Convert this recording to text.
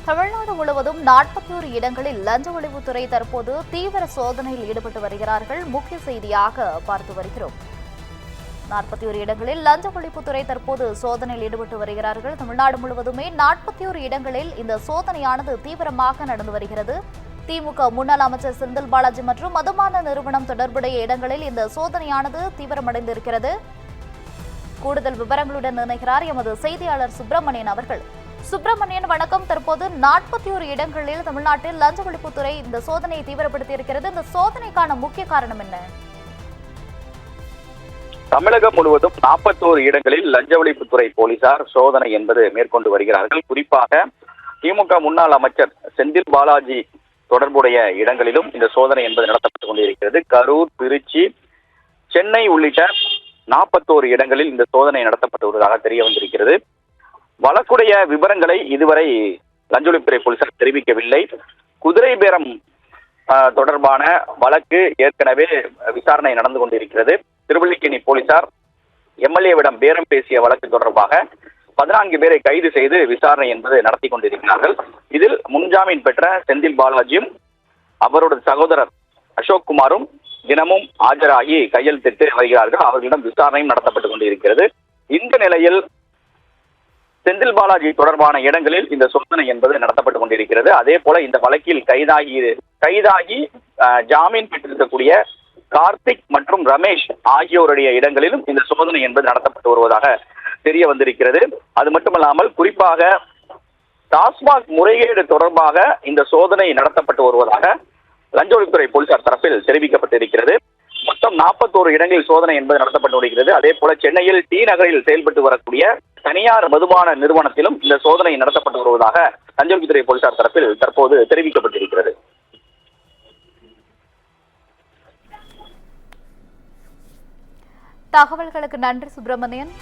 தமிழ்நாடு முழுவதும் 41 இடங்களில் லஞ்ச ஒழிப்புத்துறை தற்போது தீவிர சோதனையில் ஈடுபட்டு வருகிறார்கள். முக்கிய செய்தியாக பார்த்து வருகிறோம். 41 இடங்களில் லஞ்ச ஒழிப்புத்துறை தற்போது சோதனையில் ஈடுபட்டு வருகிறார்கள். தமிழ்நாடு முழுவதுமே 41 இடங்களில் இந்த சோதனையானது தீவிரமாக நடந்து வருகிறது. திமுக முன்னாள் அமைச்சர் செந்தில் பாலாஜி மற்றும் மதுபான நிறுவனம் தொடர்புடைய இடங்களில் இந்த சோதனையானது தீவிரமடைந்திருக்கிறது. கூடுதல் விவரங்களுடன் இணைகிறார் எமது செய்தியாளர் சுப்பிரமணியன் அவர்கள். சுப்பிரமணியன், வணக்கம். தற்போது 41 இடங்களில் தமிழ்நாட்டில் லஞ்ச ஒழிப்புத்துறை இந்த சோதனையை தீவிரப்படுத்தி இருக்கிறது. இந்த சோதனைக்கான முக்கிய காரணம் என்ன? தமிழகம் முழுவதும் 41 இடங்களில் லஞ்ச ஒழிப்புத்துறை போலீசார் சோதனை என்பது மேற்கொண்டு வருகிறார்கள். குறிப்பாக திமுக முன்னாள் அமைச்சர் செந்தில் பாலாஜி தொடர்புடைய இடங்களிலும் இந்த சோதனை என்பது நடத்தப்பட்டுக் கொண்டிருக்கிறது. கரூர், திருச்சி, சென்னை உள்ளிட்ட 41 இடங்களில் இந்த சோதனை நடத்தப்பட்டு வருவதாக தெரிய வந்திருக்கிறது. வழக்குடைய விவரங்களை இதுவரை லஞ்ச ஒழிப்புத்துறை போலீசார் தெரிவிக்கவில்லை. குதிரை பேரம் தொடர்பான வழக்கு ஏற்கனவே விசாரணை நடந்து கொண்டிருக்கிறது. திருவல்லிக்கேணி போலீசார் எம்எல்ஏவிடம் பேரம் பேசிய வழக்கு தொடர்பாக 14 பேரை கைது செய்து விசாரணை என்பது நடத்தி கொண்டிருக்கிறார்கள். இதில் முன்ஜாமீன் பெற்ற செந்தில் பாலாஜியும் அவரோட சகோதரர் அசோக் குமாரும் தினமும் ஆஜராகி கையெழுத்திட்டு வருகிறார்கள். அவர்களிடம் விசாரணையும் நடத்தப்பட்டுக் கொண்டிருக்கிறது. இந்த நிலையில் செந்தில் பாலாஜி தொடர்பான இடங்களில் இந்த சோதனை என்பது நடத்தப்பட்டுக் கொண்டிருக்கிறது. அதே போல இந்த வழக்கில் கைதாகி ஜாமீன் பெற்றிருக்கக்கூடிய கார்த்திக் மற்றும் ரமேஷ் ஆகியோருடைய இடங்களிலும் இந்த சோதனை என்பது நடத்தப்பட்டு வருவதாக தெரிய வந்திருக்கிறது. அது மட்டுமல்லாமல் குறிப்பாக டாஸ்மாக் முறைகேடு தொடர்பாக இந்த சோதனை நடத்தப்பட்டு வருவதாக லஞ்ச ஒழிப்புத்துறை போலீசார் தரப்பில் தெரிவிக்கப்பட்டிருக்கிறது. மொத்தம் 41 இடங்களில் சோதனை என்பது நடத்தப்பட்டு வருகிறது. அதே போல சென்னையில் டி நகரில் செயல்பட்டு வரக்கூடிய தனியார் மதுபான நிறுவனத்திலும் இந்த சோதனை நடத்தப்பட்டு வருவதாக லஞ்ச ஒழிப்புத்துறை போலீசார் தரப்பில் தற்போது தெரிவிக்கப்பட்டிருக்கிறது. தகவல்களுக்கு நன்றி சுப்பிரமணியன்.